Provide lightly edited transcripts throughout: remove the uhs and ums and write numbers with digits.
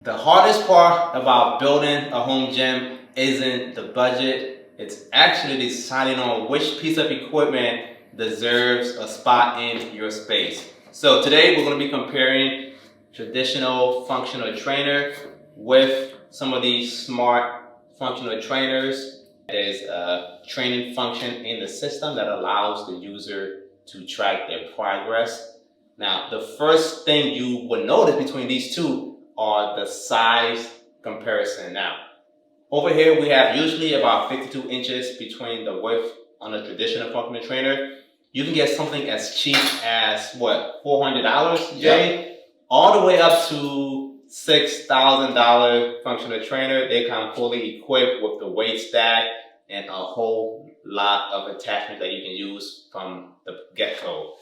The hardest part about building a home gym isn't the budget. It's actually deciding on which piece of equipment deserves a spot in your space. So today we're going to be comparing traditional functional trainer with some of these smart functional trainers. There's a training function in the system that allows the user to track their progress. Now, the first thing you will notice between these two are the size comparison. Now, over here we have usually about 52 inches between the width on a traditional functional trainer. You can get something as cheap as what, $400, Jay? Yep. All the way up to $6,000 functional trainer. They come fully equipped with the weight stack and a whole lot of attachments that you can use from the get-go.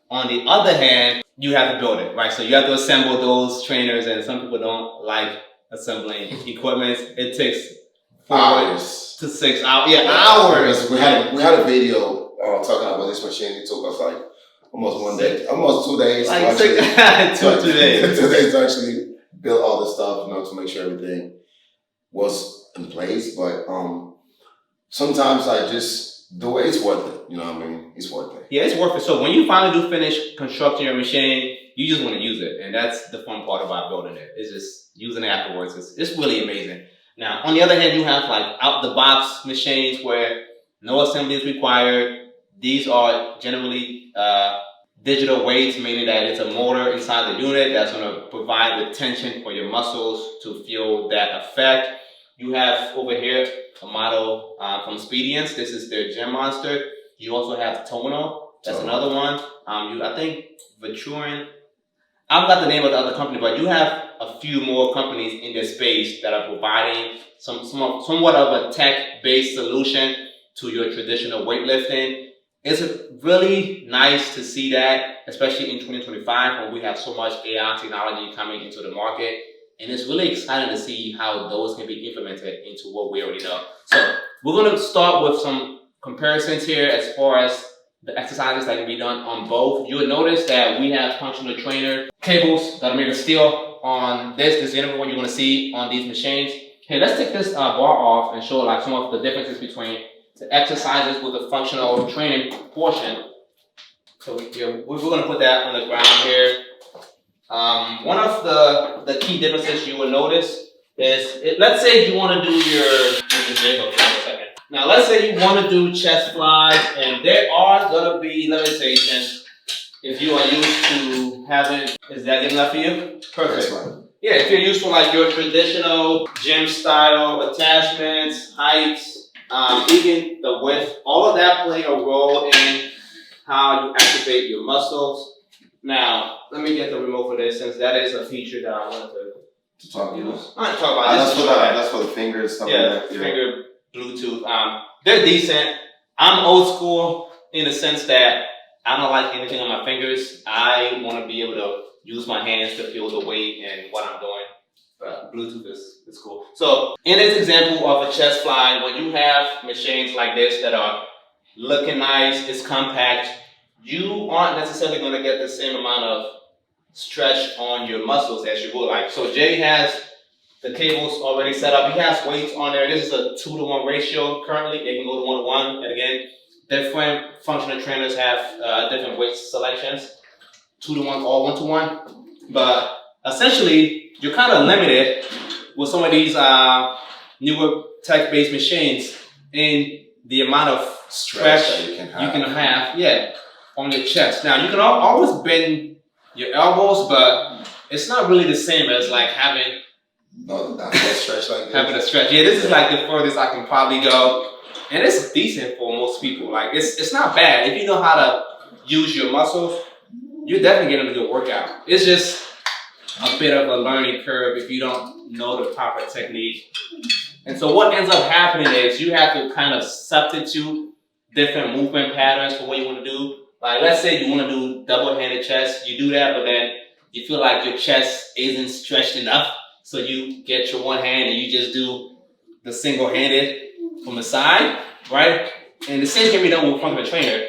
On the other hand, you have to build it, right? So you have to assemble those trainers, and some people don't like assembling equipment. It takes 4 to 6 hours. Yeah, hours. We had a video talking about this machine. It took us like almost 2 days. Like two days. 2 days to actually build all the stuff, to make sure everything was in place. But sometimes I just do it. It's worth it. You know what I mean? It's worth it. Yeah, it's worth it. So when you finally do finish constructing your machine, you just want to use it. And that's the fun part about building it. It's just using it afterwards. It's really amazing. Now, on the other hand, you have like out-the-box machines where no assembly is required. These are generally digital weights, meaning that it's a motor inside the unit that's going to provide the tension for your muscles to feel that effect. You have over here a model from Expedience. This is their Gym Monster. You also have Tonal. That's another one. I think Vitruvian. I forgot the name of the other company, but you have a few more companies in this space that are providing somewhat of a tech-based solution to your traditional weightlifting. It's really nice to see that, especially in 2025 when we have so much AI technology coming into the market. And it's really exciting to see how those can be implemented into what we already know. So we're going to start with some comparisons here as far as the exercises that can be done on both. You'll notice that we have functional trainer cables that are made of steel on this. This is the only one you're going to see on these machines. Okay, let's take this bar off and show like some of the differences between the exercises with the functional training portion. So we're going to put that on the ground here. One of the key differences you will notice is, let's say you want to do now let's say you want to do chest flies, and there are going to be limitations if you are used to having, is that good enough for you? Perfect. Right. Yeah, if you're used to like your traditional gym style attachments, heights, even the width, all of that play a role in how you activate your muscles. Now, let me get the remote for this, since that is a feature that I wanted to talk about. I want to talk about this. That's for the fingers, stuff like that. Finger Bluetooth. They're decent. I'm old school in the sense that I don't like anything on my fingers. I want to be able to use my hands to feel the weight and what I'm doing. But Bluetooth is cool. So, in this example of a chest fly, when you have machines like this that are looking nice, it's compact, you aren't necessarily going to get the same amount of stretch on your muscles as you would like. So Jay has the cables already set up. He has weights on there. This is a 2-to-1 ratio. Currently, it can go to 1-to-1. And again, different functional trainers have different weight selections, 2-to-1 or 1-to-1. But essentially, you're kind of limited with some of these newer tech-based machines in the amount of stretch that you can have. Yeah. On your chest. Now, you can always bend your elbows, but it's not really the same as like having a stretch like this. Having a stretch. Yeah, this is like the furthest I can probably go. And it's decent for most people. Like, it's not bad. If you know how to use your muscles, you're definitely getting a good workout. It's just a bit of a learning curve if you don't know the proper technique. And so what ends up happening is you have to kind of substitute different movement patterns for what you want to do. Like, let's say you want to do double-handed chest. You do that, but then you feel like your chest isn't stretched enough. So you get your one hand and you just do the single-handed from the side, right? And the same can be done with a functional trainer.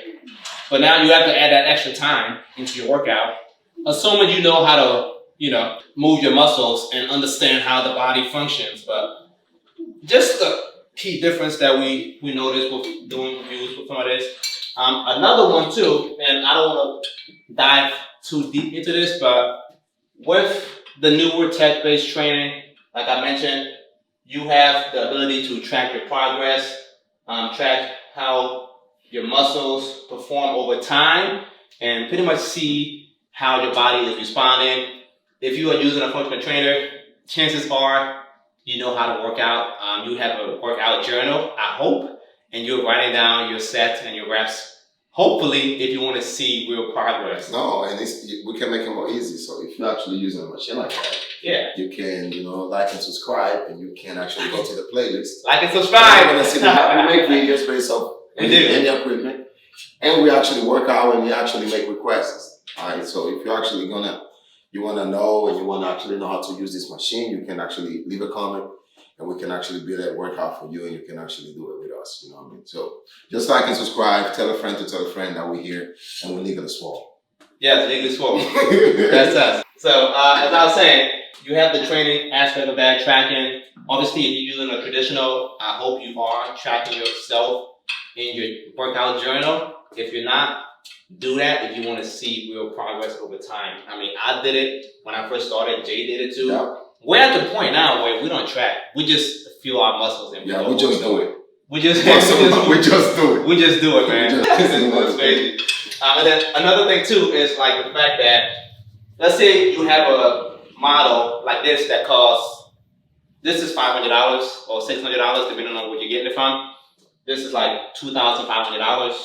But now you have to add that extra time into your workout. Assuming you know how to move your muscles and understand how the body functions. But just the key difference that we noticed with doing reviews with some of this. Another one too, and I don't want to dive too deep into this, but with the newer tech-based training, like I mentioned, you have the ability to track your progress, track how your muscles perform over time, and pretty much see how your body is responding. If you are using a functional trainer, chances are you know how to work out. You have a workout journal, I hope, and you're writing down your sets and your reps. Hopefully, if you want to see real progress. No, and we can make it more easy. So if you're actually using a machine like that, yeah, you can, like and subscribe, and you can actually go to the playlist. Like and subscribe. You're gonna see how we make videos based off any equipment, and we actually work out and we actually make requests. All right. So if you're actually you wanna know and you wanna actually know how to use this machine, you can actually leave a comment. And we can actually build that workout for you, and you can actually do it with us. You know what I mean? So just like and subscribe, tell a friend that we're here, and we're legally swole. Yes, legally swole. That's us. So as I was saying, you have the training aspect of that, tracking. Obviously, if you're using a traditional, I hope you are tracking yourself in your workout journal. If you're not, do that if you want to see real progress over time. I mean, I did it when I first started. Jay did it too. Yep. We're at the point now where we don't track. We just feel our muscles and we just do it. We just do it. We just do it, man. It's crazy. And then another thing too is like the fact that, let's say you have a model like this that costs, this is $500 or $600 depending on where you're getting it from. This is like $2,500.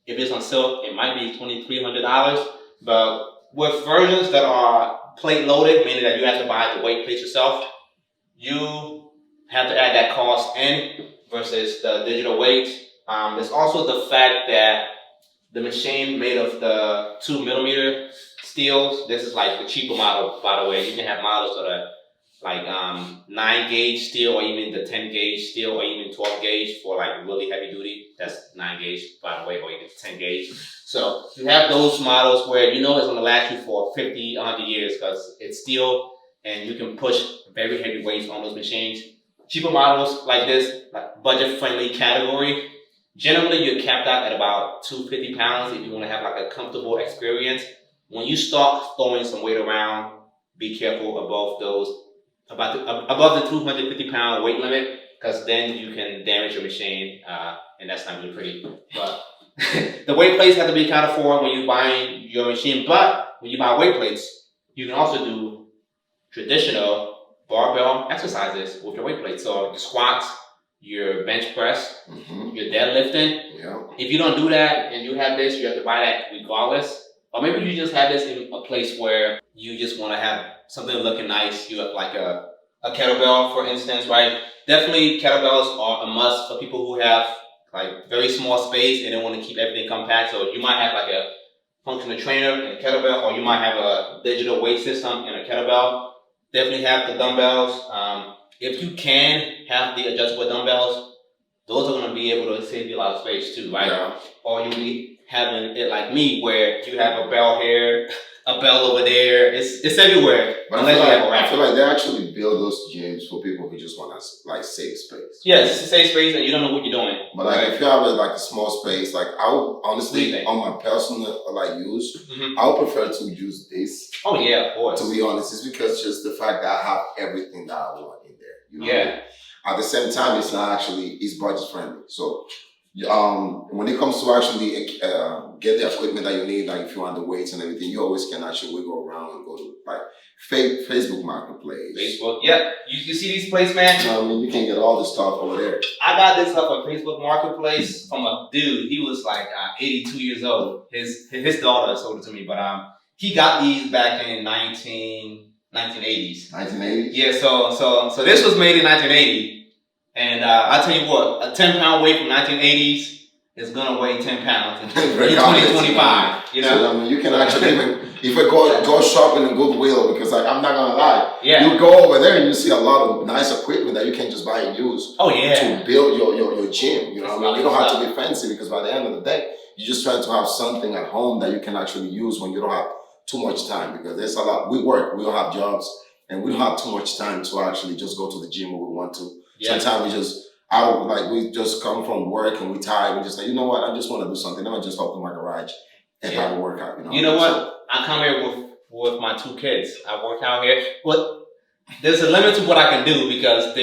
If it's on sale, it might be $2,300. But with versions that are plate loaded, meaning that you have to buy the weight plate yourself, you have to add that cost in versus the digital weight. There's also the fact that the machine made of the 2mm steels. This is like the cheaper model, by the way. You can have models that are like 9 gauge steel, or even the 10 gauge steel, or even 12 gauge for like really heavy duty. That's 9 gauge, by the way, or even 10 gauge. So you have those models where it's going to last you for 50, 100 years because it's steel and you can push very heavy weights on those machines. Cheaper models like this, like budget-friendly category, generally you're capped out at about 250 pounds if you want to have like a comfortable experience. When you start throwing some weight around, be careful above the 250-pound weight limit, because then you can damage your machine, and that's not really pretty. But the weight plates have to be accounted for when you're buying your machine. But when you buy weight plates, you can also do traditional barbell exercises with your weight plates. So your squats, your bench press, your deadlifting. Yeah. If you don't do that and you have this, you have to buy that regardless. Or maybe you just have this in a place where you just want to have something looking nice. You have like a kettlebell, for instance, right? Definitely kettlebells are a must for people who have like very small space and they want to keep everything compact. So you might have like a functional trainer and a kettlebell, or you might have a digital weight system and a kettlebell. Definitely have the dumbbells. If you can have the adjustable dumbbells, those are going to be able to save you a lot of space too, right? Yeah. Or you'll be having it like me, where you have a bell here, a bell over there. It's everywhere. But I feel like they actually build those gyms for people who just want to like save space. Yes, it's save space and you don't know what you're doing. But like if you have like a small space, like I would honestly, on my personal use, I would prefer to use this. Oh yeah, of course. To be honest, it's because just the fact that I have everything that I want in there. You know? Yeah. At the same time, it's budget friendly. So when it comes to actually get the equipment that you need, like if you want the weights and everything, you always can actually wiggle around and go to like Facebook Marketplace. Facebook, yep. You see these places, man? You know what I mean? You can get all the stuff over there. I got this stuff on Facebook Marketplace from a dude. He was like 82 years old. His daughter sold it to me, but he got these back in 1980s. 1980s? Yeah, so this was made in 1980. And I'll tell you what, a 10-pound weight from 1980s is gonna weigh 10 pounds in 2025. You know, so, I mean, you can actually even if you go shopping in Goodwill, because like I'm not gonna lie, yeah, you go over there and you see a lot of nice equipment that you can just buy and use. Oh yeah, to build your gym. You know, what I mean, you don't have to be fancy, because by the end of the day, you just try to have something at home that you can actually use when you don't have too much time because there's a lot. We work, we don't have jobs, and we don't have too much time to actually just go to the gym when we want to. Yeah. Sometimes we just we just come from work and we tired. We just like, you know what? I just want to do something. Let me just open my garage and have a workout. You know what? I come here with my 2 kids. I work out here. But there's a limit to what I can do because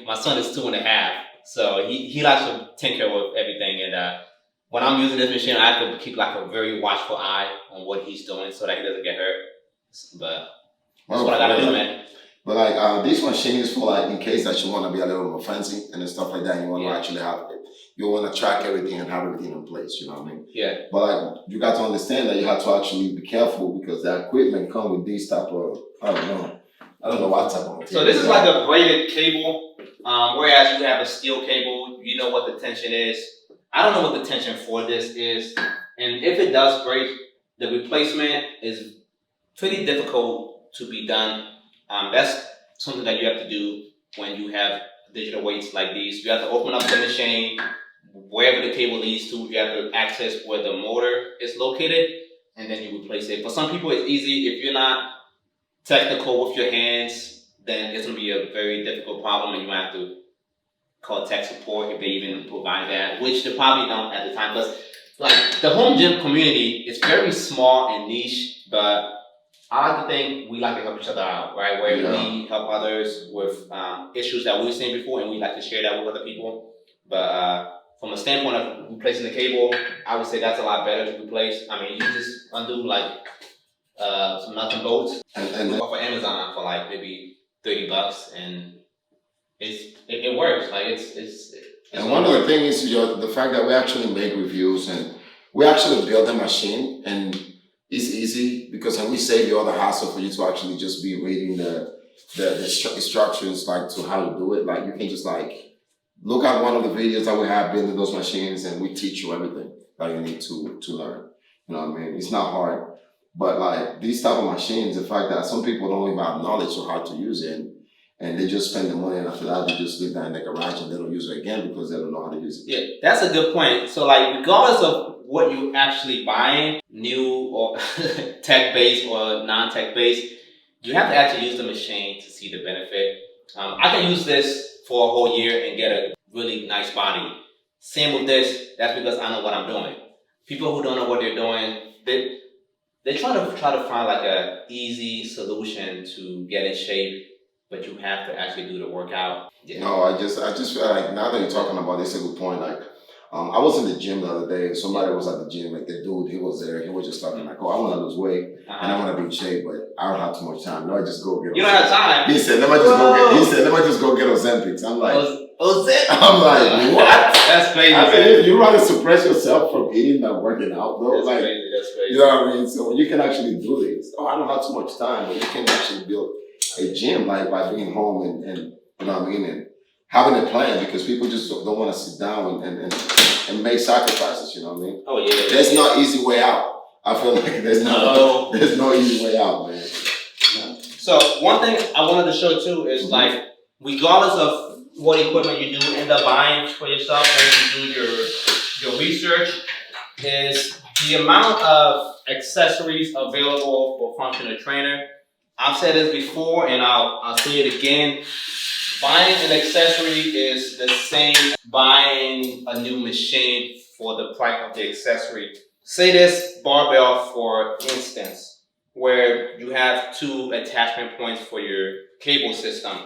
my son is 2.5. So he likes to tinker with everything. And when I'm using this machine, I have to keep like a very watchful eye on what he's doing so that he doesn't get hurt. But that's what I gotta do, man. But like these machines for like in case that you want to be a little more fancy and stuff like that, you want to actually have it. You want to track everything and have everything in place. You know what I mean? Yeah. But like you got to understand that you have to actually be careful because the equipment come with these type of I don't know what type of material. So this is like a braided cable, whereas you have a steel cable. You know what the tension is. I don't know what the tension for this is, and if it does break, the replacement is pretty difficult to be done. That's something that you have to do when you have digital weights like these. You have to open up the machine, wherever the cable leads to, you have to access where the motor is located, and then you replace it. For some people, it's easy. If you're not technical with your hands, then it's going to be a very difficult problem, and you might have to call tech support if they even provide that, which they probably don't at the time. But like the home gym community is very small and niche, but I like to think we like to help each other out, right? Where we help others with issues that we've seen before, and we like to share that with other people. But from a standpoint of replacing the cable, I would say that's a lot better to replace. I mean, you just undo like some nuts and bolts and off of Amazon for like maybe $30, and it works. Like it's and one of the things is the fact that we actually make reviews and we actually build a machine, and it's easy because when we save you all the hassle for you to actually just be reading the instructions like to how to do it. Like you can just like look at one of the videos that we have building those machines, and we teach you everything that you need to learn. You know what I mean? It's not hard. But like these type of machines, the fact that some people don't even have knowledge of how to use it, and they just spend the money, and after that they just leave that in their garage and they don't use it again because they don't know how to use it. Yeah, that's a good point. So like regardless of what you actually buying, new or tech-based or non-tech-based, you have to actually use the machine to see the benefit. I can use this for a whole year and get a really nice body. Same with this, that's because I know what I'm doing. People who don't know what they're doing, they try to find like a easy solution to get in shape, but you have to actually do the workout. Yeah. No, I just feel like now that you're talking about this, a good point. Like, I was in the gym the other day. Somebody was at the gym, like the dude, he was there. He was just talking like, "Oh, I want to lose weight and I want to be in shape, but I don't have too much time. No, I just go get." You don't have time. He said, "Let me just go get Ozempics." I'm like, Ozempics. I'm like, what? That's crazy. I said, you rather suppress yourself from eating than working out, bro. That's like, crazy. That's crazy. You know what I mean? So you can actually do this. Oh, I don't have too much time, but you can actually build a gym like by being home and you know what I mean, and having a plan, because people just don't want to sit down and make sacrifices. You know what I mean? Oh yeah. There's no easy way out. I feel like there's no easy way out, man. No. So one thing I wanted to show too is like, regardless of what equipment you do end up buying for yourself when you do your research, is the amount of accessories available for functional trainer. I've said this before and I'll say it again. Buying an accessory is the same buying a new machine for the price of the accessory. Say this barbell, for instance, where you have 2 attachment points for your cable system.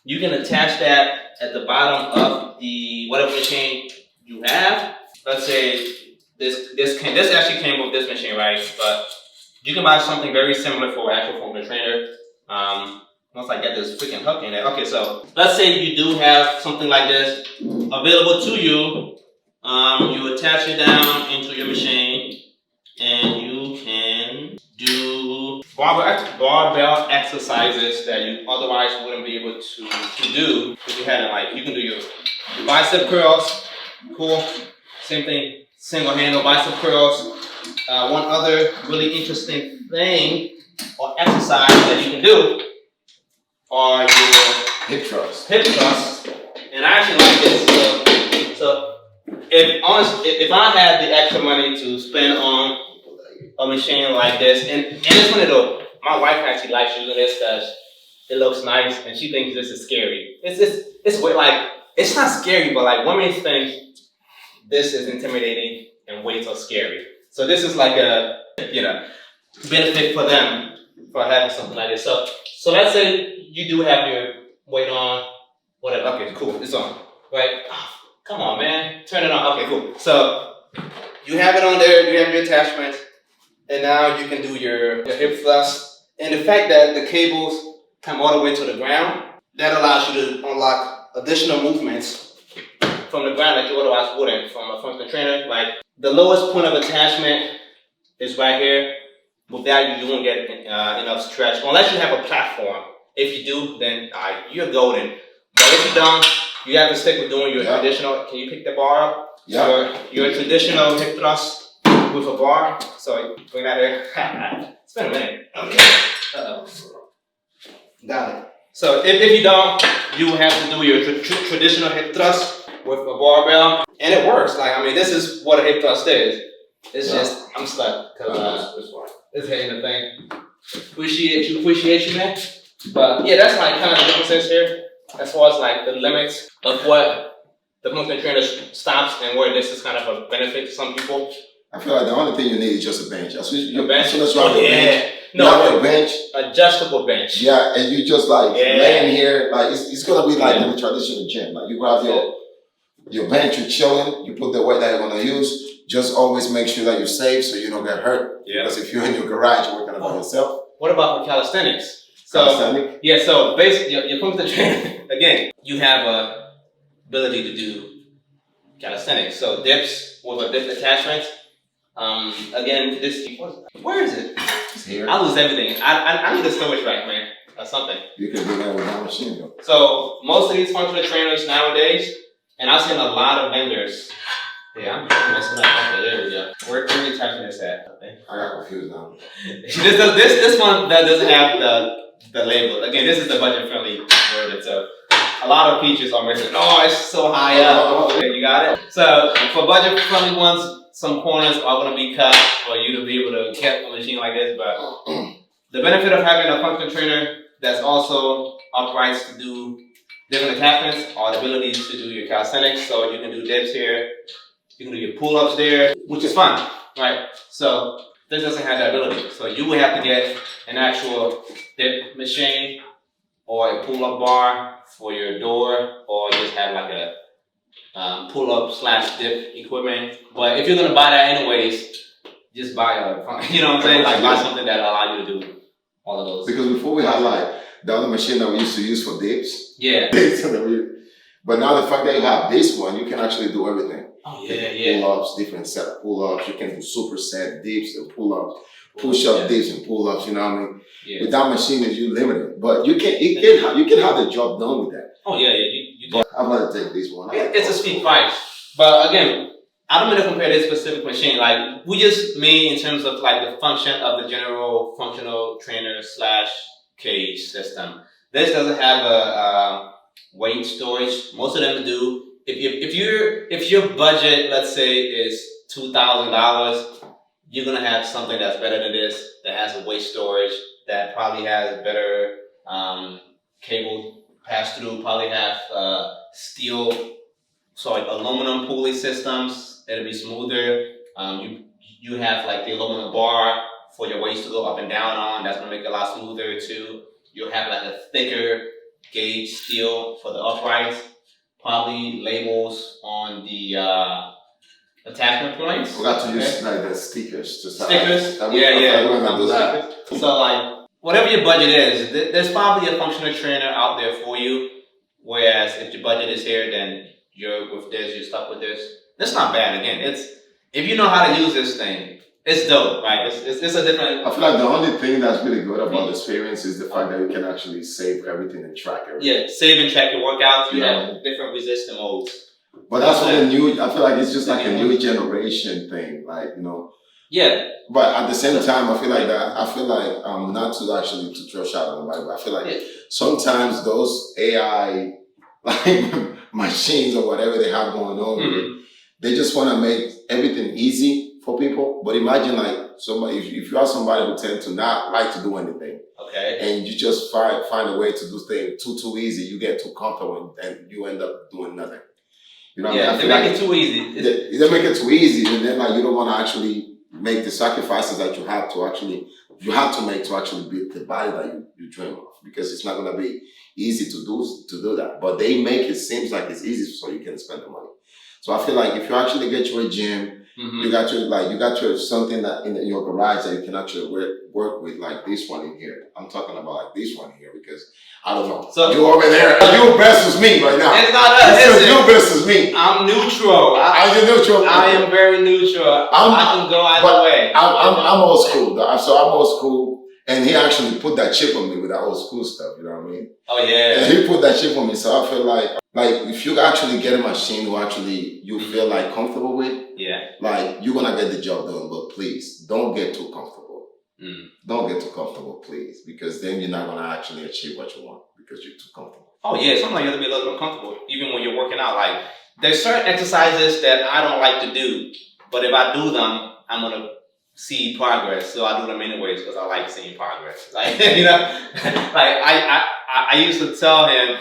You can attach that at the bottom of the whatever machine you have. Let's say this actually came with this machine, right? But you can buy something very similar for actual functional trainer. Once I get this freaking hook in there. Okay, so let's say you do have something like this available to you. You attach it down into your machine, and you can do barbell exercises that you otherwise wouldn't be able to do if you hadn't. Like, you can do your bicep curls. Cool. Same thing. Single handle bicep curls. One other really interesting thing or exercise that you can do are your hip thrusts. And I actually like this. So if I had the extra money to spend on a machine like this, and it's one of the, my wife actually likes using this because it looks nice, and she thinks this is scary. It's weird, like, it's not scary, but like women think this is intimidating and weights are scary. So this is like a, benefit for them for having something like this. So let's say you do have your weight on, whatever. Okay, cool, it's on, right? Oh, come on, man, turn it on. Okay, cool. So you have it on there, you have your attachment, and now you can do your hip thrust. And the fact that the cables come all the way to the ground, that allows you to unlock additional movements from the ground that you otherwise wouldn't from a functional trainer. Like the lowest point of attachment is right here. With that, you won't get enough stretch unless you have a platform. If you do, then you're golden. But if you don't, you have to stick with doing your traditional. Can you pick the bar up? Yeah. Your traditional hip thrust with a bar. So bring that here. It's been a minute. Okay. Got it. So if you don't, you have to do your traditional hip thrust with a barbell, and it works. Like, I mean, this is what a hip thrust is. It's just, I'm stuck because it's hitting the thing. Appreciate you, man. But yeah, that's like kind of the differences here as far as like the limits of what the functional trainer stops and where this is kind of a benefit to some people. I feel like the only thing you need is just a bench. As soon A bench? as you have a bench, no, you have a bench. Adjustable bench. Yeah, and you just like laying here, like it's gonna be like in the traditional gym. Like you grab your bench, you're chilling, you put the weight that you're gonna use. Just always make sure that you're safe so you don't get hurt. Yeah. Because if you're in your garage working by yourself. What about for calisthenics? Calisthenics? Yeah, so basically your functional trainer, again, you have a ability to do calisthenics. So dips with a dip attachment. Again, this, where is it? It's here. I lose everything. I need a storage rack, man, or something. You can do that with my machine though. So most of these functional trainers nowadays, and I've seen a lot of vendors. Yeah, I'm messing up. Okay, there we go. Where are you typing this at? Okay. I got confused now. this one that doesn't have the label. Again, this is the budget friendly version, so a lot of features are missing. Oh, it's so high up. Okay, you got it. So for budget friendly ones, some corners are going to be cut for you to be able to get a machine like this. But the benefit of having a functional trainer that's also uprights to do different attachments are the ability to do your calisthenics. So you can do dips here. You can do your pull-ups there, which is fun, right? So this doesn't have that ability. So you would have to get an actual dip machine or a pull-up bar for your door, or just have like a pull-up / dip equipment. But if you're gonna buy that anyways, just buy you know what I'm saying? Like buy something that allow you to do all of those. Because before we had like the other machine that we used to use for dips. Yeah. But now the fact that you have this one, you can actually do everything. Oh yeah. Pull-ups, different set of pull-ups. You can do superset dips and pull-ups, push-up dips and pull-ups. You know what I mean? Yeah. With that machine, is you limited, but you can have the job done with that. Oh yeah. You do. I'm gonna take this one. It's a steep price, but again, I don't mean to compare this specific machine. Like we just mean in terms of like the function of the general functional trainer / cage system. This doesn't have a weight storage. Most of them do. If your budget, let's say, is $2,000, you're gonna have something that's better than this, that has a weight storage, that probably has better cable pass through, probably have aluminum pulley systems. It'll be smoother. You have like the aluminum bar for your weights to go up and down on. That's gonna make it a lot smoother too. You'll have like a thicker gauge steel for the uprights. Probably labels on the attachment points. We got to use like the stickers. Stickers? Yeah. We're gonna do that. So like, whatever your budget is, there's probably a functional trainer out there for you. Whereas if your budget is here, then you're stuck with this. That's not bad. Again, if you know how to use this thing, it's dope, right? It's a different. I feel like the only thing that's really good about the experience is the fact that you can actually save everything and track everything. Yeah, save and track your workouts. You have different resistance modes. But that's what I feel like it's just like a new generation thing, like, you know. Yeah. But at the same time, I feel like not to actually to throw shot on nobody, but I feel like sometimes those AI like machines or whatever they have going on, they just want to make everything easy for people. But imagine like somebody, if you are somebody who tend to not like to do anything, okay, and you just find a way to do things too easy, you get too comfortable and you end up doing nothing. You know what I mean? They make it too easy. They make it too easy, and then like you don't want to actually make the sacrifices that you have to make to actually build the body that you dream of, because it's not gonna be easy to do that. But they make it seems like it's easy so you can spend the money. So I feel like if you actually get you a gym, you got your something that in your garage that you can actually work with, like this one in here. I'm talking about like this one here, because I don't know. So you over there, you versus me right now. It's not us. It's you versus me. I'm neutral. You're neutral. I am very neutral. I can go either way. I'm old school, though. So I'm old school, and he actually put that chip on me with that old school stuff. You know what I mean? Oh yeah. And he put that chip on me, so I feel like if you actually get a machine who actually you feel like comfortable with, like you're gonna get the job done. But please don't get too comfortable. Don't get too comfortable, please, because then you're not gonna actually achieve what you want because you're too comfortable. Oh yeah, sometimes you have to be a little uncomfortable, even when you're working out. Like there's certain exercises that I don't like to do, but if I do them, I'm gonna see progress. So I do them anyways because I like seeing progress. Like you know, like I used to tell him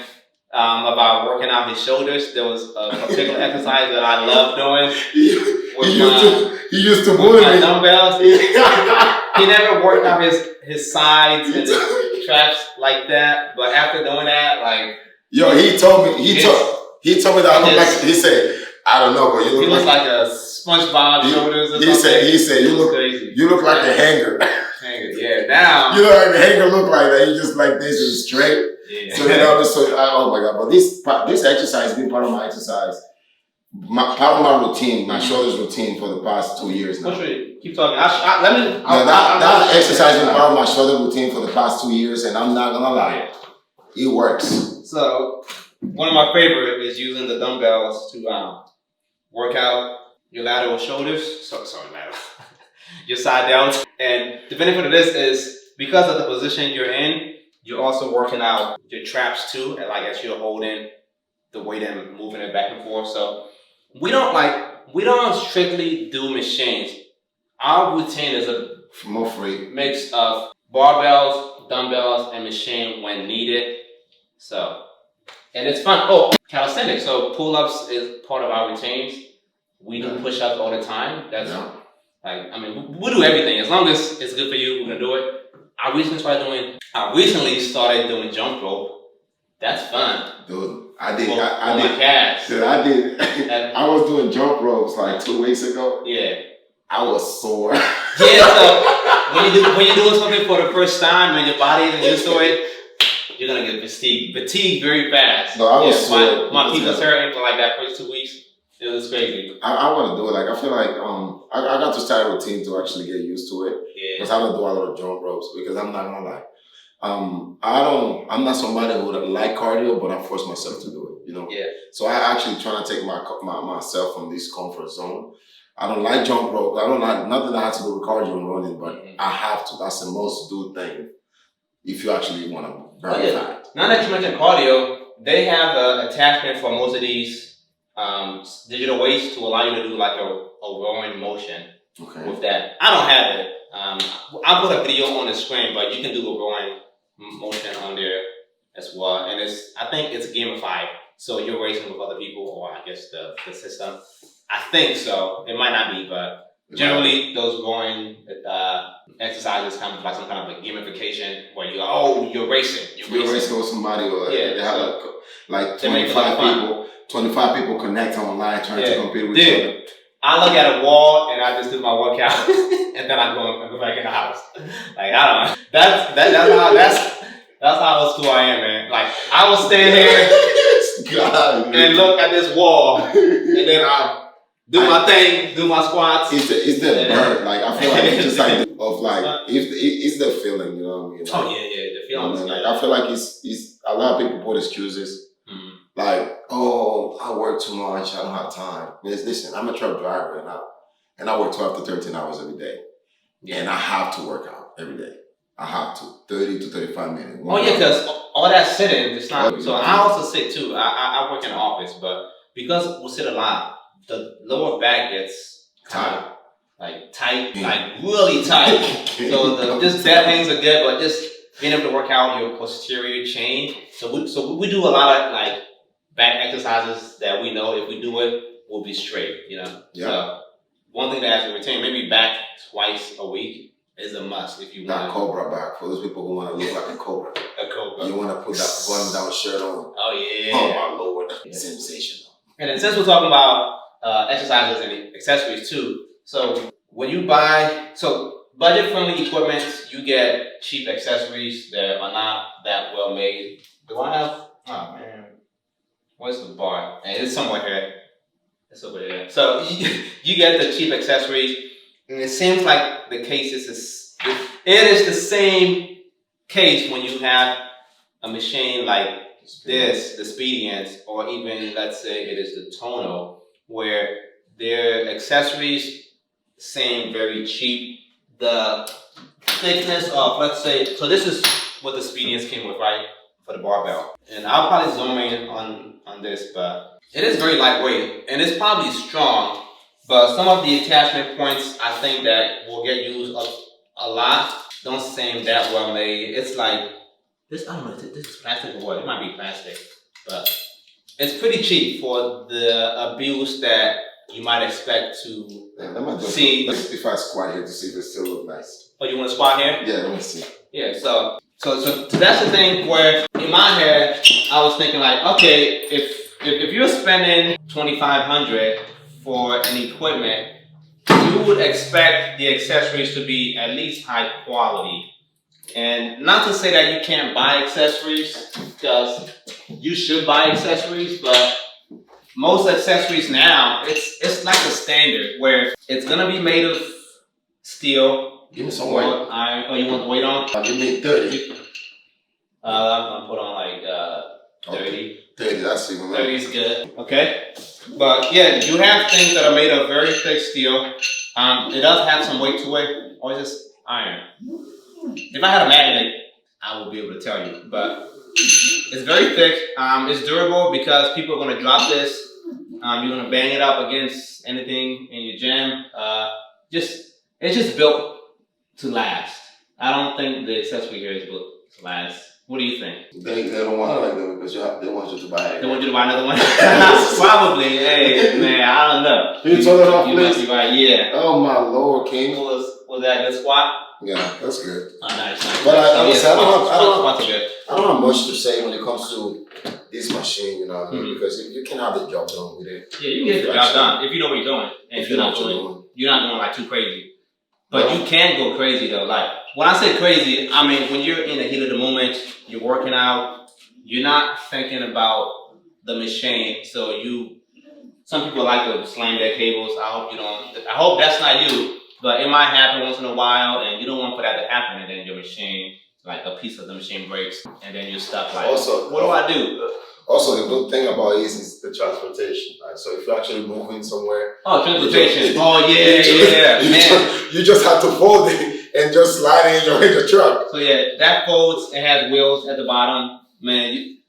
about working out his shoulders. There was a particular exercise that I love doing. He used to bully me. Dumbbells. He never worked out his sides and his traps like that. But after doing that, like he told me that I look like, he said, I don't know, but you look like a SpongeBob shoulders or something. He said you look like a hanger. Yeah, now you know like the hanger look like that. You just like this and straight. Yeah. So oh my God! But this exercise has been part of my exercise, part of my routine, my shoulders routine for the past 2 years now. Keep talking. That exercise has been part of my shoulder routine for the past 2 years, and I'm not gonna lie, it works. So one of my favorite is using the dumbbells to work out your lateral shoulders. Sorry, lateral. Your side delts. And the benefit of this is because of the position you're in, you're also working out your traps too, and like as you're holding the weight and moving it back and forth. So we don't strictly do machines. Our routine is a more free mix of barbells, dumbbells, and machine when needed. So, and it's fun. Oh, calisthenics. So pull-ups is part of our routines. We do push-ups all the time. That's like, I mean, we do everything. As long as it's good for you, we're gonna do it. I recently started doing jump rope. That's fun. Dude, I did. My calves. Dude, I did. I was doing jump ropes like 2 weeks ago. Yeah. I was sore. Yeah, so when you're doing something for the first time and your body isn't used to it, you're gonna get fatigued very fast. No, I was sore. My feet was hurting for like that first 2 weeks. It was crazy. I want to do it. Like I feel like I got to start a routine to actually get used to it. Yeah. Because I don't do a lot of jump ropes, because I'm not gonna lie. I'm not somebody who would like cardio, but I force myself to do it. You know. Yeah. So I actually try to take myself from this comfort zone. I don't like jump rope. I don't like nothing that has to do with cardio and running, but I have to. That's the most do thing if you actually want to burn fat. Now that you mentioned cardio, they have an attachment for most of these digital weights to allow you to do like a rowing motion with that. I don't have it. I'll put a video on the screen, but you can do a rowing motion on there as well. And I think it's gamified. So you're racing with other people, or I guess the system. I think so. It might not be, but generally those rowing exercises kind of like some kind of a gamification where you're racing. You're racing with somebody, or they have like 25 people. 25 people connect online trying to compete with each other. I look at a wall and I just do my workout, and then I go back in the house. Like I don't know. That's how old school I am, man. Like I will stand here and look at this wall, and then I do my thing, do my squats. It's the burn. Like I feel like it's just like it's the feeling, you know what I mean? Like, oh yeah, the feeling. Like I feel like it's a lot of people put excuses. Like, oh, I work too much, I don't have time. Listen, I'm a truck driver and I work 12 to 13 hours every day. Yeah. And I have to work out every day. I have to. 30 to 35 minutes. Oh yeah, because all that sitting, it's not. So I also sit too. I work in the office, but because we sit a lot, the lower back gets tired. like tight, like really tight. So just dead hangs are good, but just being able to work out your posterior chain. So we do a lot of like back exercises that we know if we do it, we'll be straight, you know? Yeah. So one thing that has to retain, maybe back twice a week is a must if you want. That cobra back, for those people who want to look like a cobra. A cobra. You want to put that button down shirt on. Oh yeah. Oh my lord. Yeah. Sensational. And then since we're talking about exercises and accessories too, so when you buy, so budget-friendly equipment, you get cheap accessories that are not that well made. Do I have? Oh man, where's the bar? And it's somewhere here. It's over there. So you get the cheap accessories, and it seems like the case is the same case when you have a machine like this, the Speedians, or even let's say it is the Tono, where their accessories seem very cheap. The thickness of, let's say, so this is what the Speedians came with, right? For the barbell. And I'll probably zoom in on this, but it is very lightweight and it's probably strong, but some of the attachment points I think that will get used a lot don't seem that well made. It's like, this, I don't know, this is plastic or what? It might be plastic, but it's pretty cheap for the abuse that you might expect to see. If I squat here to see if it still look nice. Oh, you want to squat here? Yeah, let me see. Yeah, so that's the thing where in my head I was thinking like, okay, if you're spending $2,500 for an equipment, you would expect the accessories to be at least high quality. And not to say that you can't buy accessories, because you should buy accessories, but most accessories now, it's like a standard where it's gonna be made of steel. Give me some weight. Iron. Oh, you want the weight on? Give me 30. I'm gonna put on like 30. Okay. 30, that's even 30 is good. Okay. But yeah, you have things that are made of very thick steel. It does have some weight to it, or is this iron? If I had a magnet, I would be able to tell you. But it's very thick. It's durable because people are going to drop this. You're going to bang it up against anything in your gym. It's just built to last. I don't think the accessory here is built to last. What do you think? They don't want to like them because they want you to buy it. They want you to buy another one? Probably. Hey, man, I don't know. Can you turn it off, please? please? You might be right, yeah. Oh my lord, King. Was that a good squat? Yeah, that's good. Oh, nice. But I I don't have much to say when it comes to this machine, you know what I mean? Because you can have the job done with it. Yeah, you can get the job done if you know what you're doing. And if you're not going like too crazy. But you can go crazy though. Like when I say crazy, I mean when you're in the heat of the moment, you're working out, you're not thinking about the machine. So some people like to slam their cables. I hope that's not you. But it might happen once in a while, and you don't want for that to happen, and then your machine, like a piece of the machine breaks, and then you're stuck like, also, what do I do? Also, the good thing about it is the transportation. Right? So if you're actually moving somewhere. Oh, transportation. Man. You just have to fold it and just slide it in your truck. So yeah, that folds. It has wheels at the bottom. Man,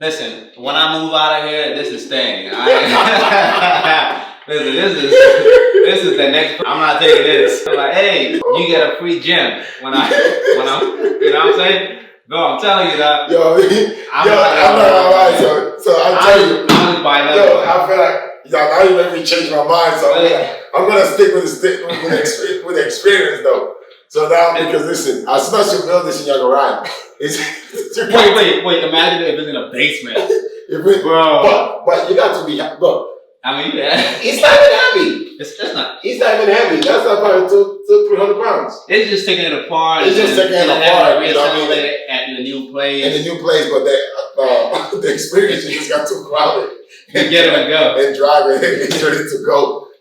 listen, when I move out of here, this is staying. Listen, this is the next. I'm not taking this. I'm like, hey, you get a free gym when I'm, you know what I'm saying? Bro, I'm telling you that. I'm not gonna lie. So I tell you, I'll just buy another one. I feel like now you make me change my mind. So I'm gonna stick with the experience though. So now, because listen, as soon as you build this in your garage, wait. Imagine if it's in a basement. Bro. But you got to be, look. I mean, yeah. It's not even heavy. It's not. It's not even heavy. That's not probably 200-300 pounds. It's just taking it apart. It's just taking it apart. Reassemble it at the new place. In the new place, but the experience just got too crowded. And get it and go. And drive it and it's ready to go.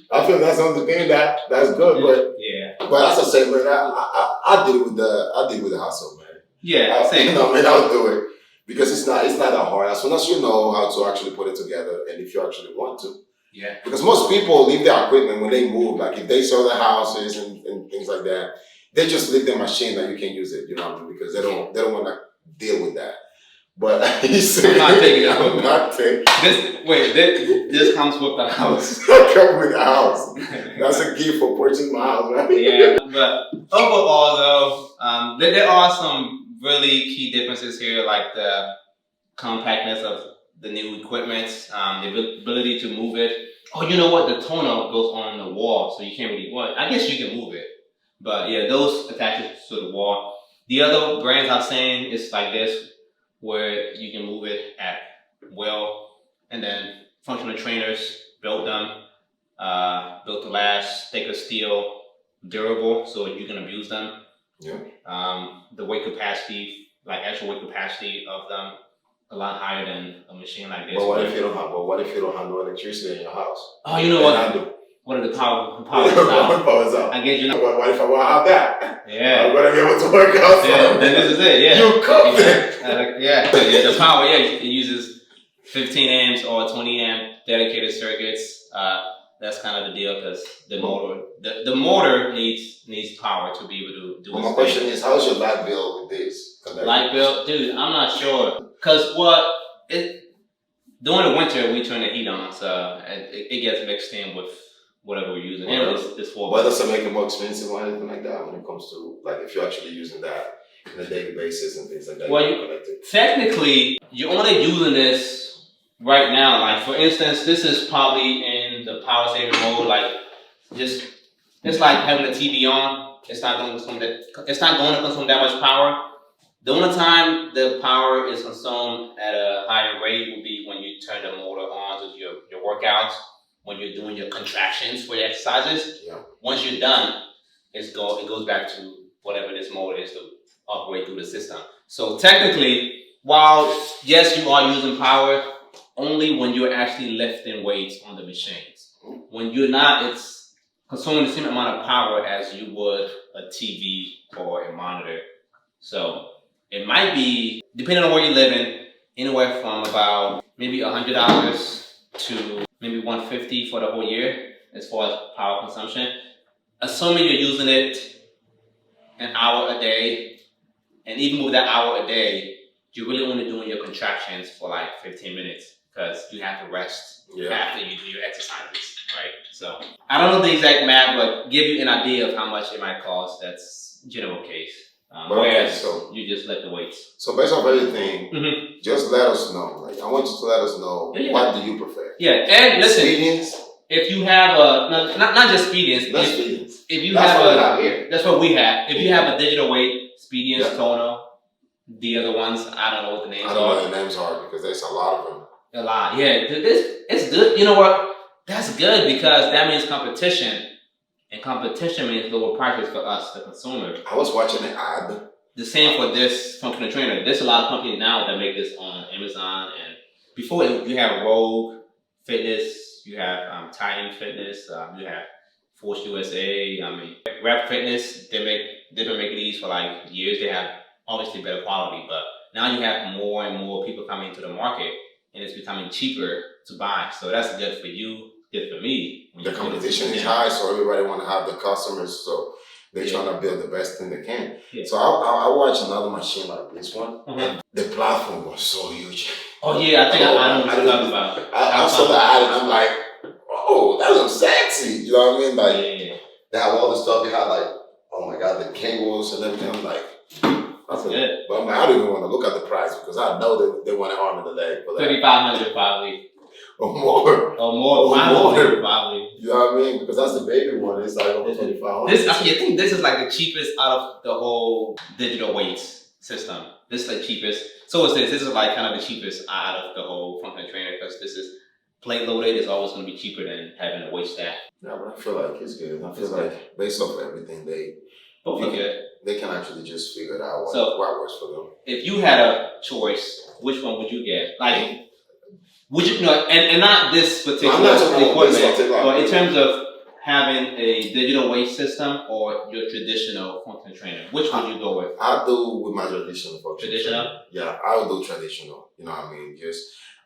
I feel that's the only thing that's good, but yeah. But as I say, man, I did it with the hustle, man. Yeah, same. I'll do it. Because it's not that hard. As soon as you know how to actually put it together, and if you actually want to. Yeah. Because most people leave their equipment when they move. Like if they sell their houses and things like that, they just leave their machine that you can use it. You know what I mean? Because they don't want to deal with that. But I'm not taking it. I'm not taking This comes with the house. Come with the house. That's a gift for purchasing my house, right? Yeah, but overall though, there are some really key differences here, like the compactness of the new equipment, the ability to move it. Oh, you know what? The toner goes on the wall, so you can't really. Well, I guess you can move it, but yeah, those attaches to the wall. The other brands I'm saying is like this, where you can move it at will, and then functional trainers built them, built to last, thicker steel, durable, so you can abuse them. Yeah. The weight capacity, like actual weight capacity of them, a lot higher than a machine like this. But what if you don't have? But what if you don't have no electricity in your house? Oh, you know what? What are the power? Power is out. I guess you know. What if I want to have that? Yeah. I'm gonna be able to work out. Yeah. Then this is it. Yeah. You cooked Yeah. The power. Yeah. It uses 15 amps or 20 amp dedicated circuits. That's kind of the deal because the motor needs power to be able to do. Well, my question is, how's your light bill with this? Light bill, dude. I'm not sure because during the winter we turn the heat on, so it gets mixed in with whatever we're using. And this for. Why does it make it more expensive or anything like that when it comes to like if you're actually using that on a daily basis and things like that? Well, technically, you're only using this right now. Like for instance, this is probably in the power saving mode. Like it's like having the TV on. It's not going to consume that much power. The only time the power is consumed at a higher rate will be when you turn the motor on to your workouts, when you're doing your contractions for your exercises. Yeah. Once you're done, it goes back to whatever this motor is to operate through the system. So technically, while yes, you are using power, only when you're actually lifting weights on the machines. When you're not, it's consuming the same amount of power as you would a TV or a monitor. So it might be, depending on where you're living, anywhere from about maybe $100 to maybe $150 for the whole year as far as power consumption. Assuming you're using it an hour a day, and even with that hour a day, you're really only doing your contractions for like 15 minutes because you have to rest after you do your exercises, right? So I don't know the exact math, but give you an idea of how much it might cost. That's general case. Whereas you just let the weights. So based on everything, just let us know. Like I want you to let us know what do you prefer. Yeah, and listen, Expedience. If you have a not just Expedience, if you have that's what we have. If you have a digital weight, Expedience, Toner, the other ones, I don't know what the names are. I don't know what the names are because there's a lot of them. A lot, yeah. It's good. You know what? That's good because that means competition. And competition means lower prices for us, the consumer. I was watching an ad. The same for this functional trainer. There's a lot of companies now that make this on Amazon. And before you have Rogue Fitness, you have Titan Fitness, you have Force USA. Rep Fitness. They've been making these for like years. They have obviously better quality, but now you have more and more people coming into the market, and it's becoming cheaper to buy. So that's good for you. Good for me. The competition is high, so everybody want to have the customers, so they're trying to build the best thing they can. Yeah. So I watched another machine like this one, and the platform was so huge. Oh yeah, I think I know what you're talking about. I saw the ad and I'm like, oh, that looks sexy. You know what I mean? Like they have all the stuff. They have like, oh my god, the cables and everything. I'm like, that's good. But I'm like, I don't even want to look at the price because I know that they want an arm and a leg for that. $3,500 probably. Or more. Probably. You know what I mean? Because that's the baby one. It's like over $2,500. I think this is like the cheapest out of the whole digital weights system. This is the cheapest. So is this. This is like kind of the cheapest out of the whole functional trainer because this is plate loaded. It's always going to be cheaper than having a weight stack. Yeah, but I feel like it's good. I feel like based off of everything, both are good. They can actually just figure it out what works for them. If you had a choice, which one would you get? Like. Would you and not this particular equipment, but in terms of having a digital weight system or your traditional functional trainer, which would you go with? I'll do with my traditional functional. Traditional? Yeah, I would do traditional. You know what I mean?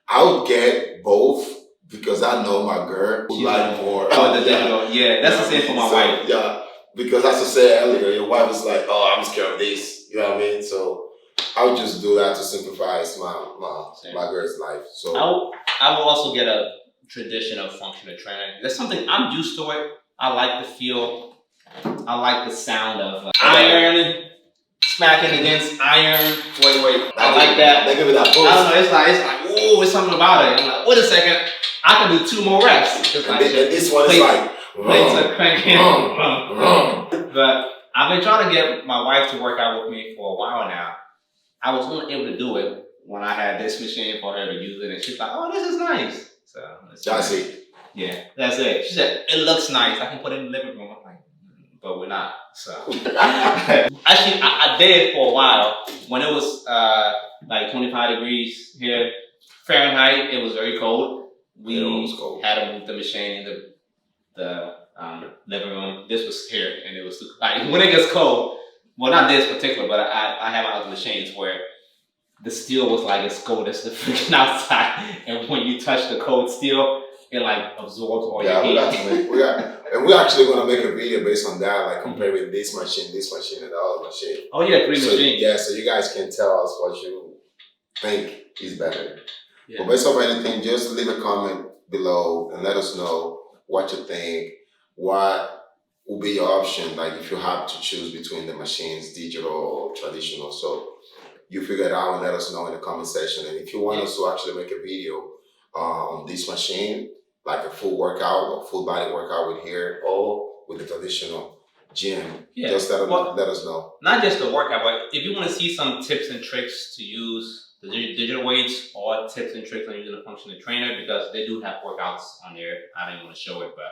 I would get both because I know my girl would like more. Oh, the digital. Yeah, that's the same for my wife. Yeah, because as I said earlier, your wife is like, oh, I'm scared of this. You know what I mean? So I would just do that to simplify my girl's life. So I will also get a traditional functional trainer. That's something I'm used to it. I like the feel. I like the sound of iron smacking against iron. Wait. I like that. They give it that boost. I don't know. It's like, ooh, it's something about it. I'm like, wait a second. I can do 2 more reps. And this one is like, plates are cranking. But I've been trying to get my wife to work out with me for a while now. I was only able to do it when I had this machine for her to use it, and she's like, "Oh, this is nice." So that's it. Yeah, that's it. She said, "It looks nice. I can put it in the living room." I'm like, but we're not. So actually, I did it for a while when it was like 25 degrees here Fahrenheit. It was very cold. We had to move the machine in the living room. This was here, and it was like when it gets cold. Well, not this particular, but I have other machines where the steel was like as cold as the freaking outside, and when you touch the cold steel, it like absorbs all your heat. And we're actually gonna make a video based on that, like comparing this machine, and the other machine. Oh yeah, 3 machines. Yeah, so you guys can tell us what you think is better. Yeah. But based on anything, just leave a comment below and let us know what you think. What will be your option, like if you have to choose between the machines, digital or traditional. So you figure it out and let us know in the comment section. And if you want us to actually make a video on this machine, like a full workout or full body workout with here or with the traditional gym, just let us know. Not just the workout, but if you want to see some tips and tricks to use the digital weights or tips and tricks on using a functional trainer, because they do have workouts on there. I don't even want to show it, but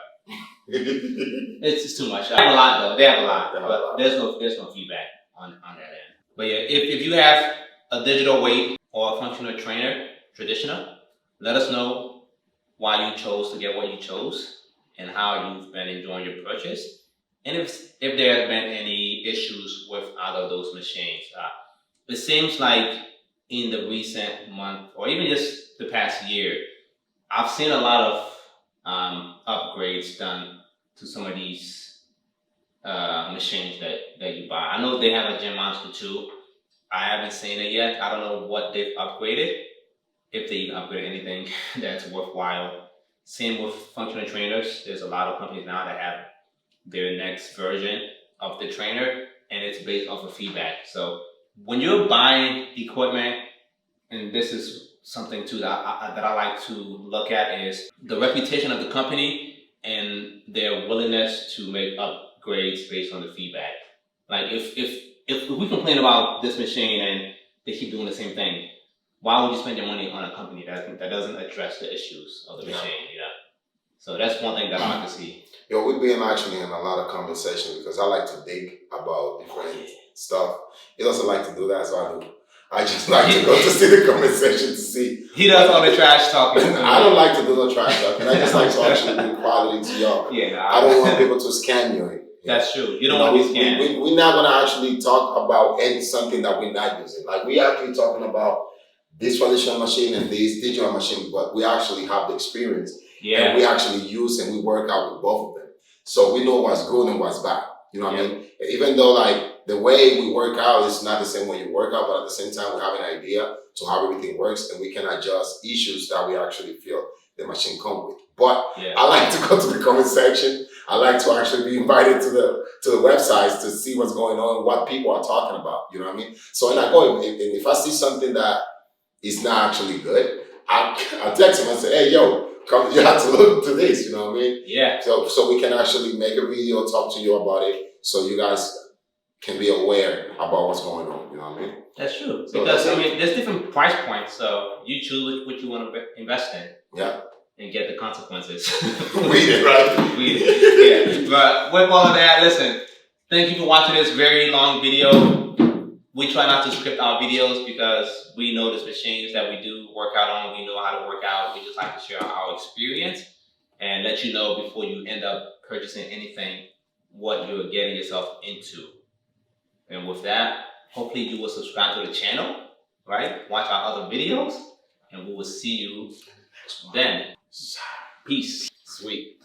it's just too much. They have a lot though. They have a lot, but there's no feedback on that end. But yeah, if you have a digital weight or a functional trainer, traditional, let us know why you chose to get what you chose and how you've been enjoying your purchase, and if there have been any issues with either of those machines. It seems like in the recent month or even just the past year, I've seen a lot of upgrades done to some of these machines that you buy. I know they have a Gym Monster too. I haven't seen it yet. I don't know what they've upgraded, if they even upgraded anything that's worthwhile. Same with functional trainers. There's a lot of companies now that have their next version of the trainer, and it's based off of feedback. So when you're buying equipment, and this is something too that I like to look at, is the reputation of the company and their willingness to make upgrades based on the feedback. Like if we complain about this machine and they keep doing the same thing, why would you spend your money on a company that doesn't address the issues of the machine? You know? So that's one thing that I like to see. Yo, we've been actually in a lot of conversations because I like to dig about different stuff. He doesn't like to do that, so I do. I just like to go to see the comment section to see. He does all the trash talking. I don't like to do the trash talking. I just like to actually bring quality to y'all. Yeah, I don't want people to scam you. That's true. You don't want to be scammed. We're not going to actually talk about something that we're not using. Like, we're actually talking about this traditional machine and this digital machine, but we actually have the experience. Yeah. And we actually use and we work out with both of them. So we know what's good and what's bad. You know what I mean? Even though, like, the way we work out is not the same way you work out, but at the same time, we have an idea to how everything works, and we can adjust issues that we actually feel the machine comes with. But I like to go to the comment section. I like to actually be invited to the websites to see what's going on, what people are talking about. You know what I mean? So when I go, if I see something that is not actually good, I'll text them and say, hey, yo, come, you have to look to this, you know what I mean? Yeah. So we can actually make a video, talk to you about it, so you guys can be aware about what's going on, you know what I mean? That's true. So because, I mean, there's different price points, so you choose what you want to invest in. Yeah. And get the consequences. Read it, right? Read it. Yeah. But with all of that, listen, thank you for watching this very long video. We try not to script our videos because we know these machines that we do work out on. We know how to work out. We just like to share our experience and let you know before you end up purchasing anything what you're getting yourself into. And with that, hopefully you will subscribe to the channel, right? Watch our other videos, and we will see you then. Peace. Sweet.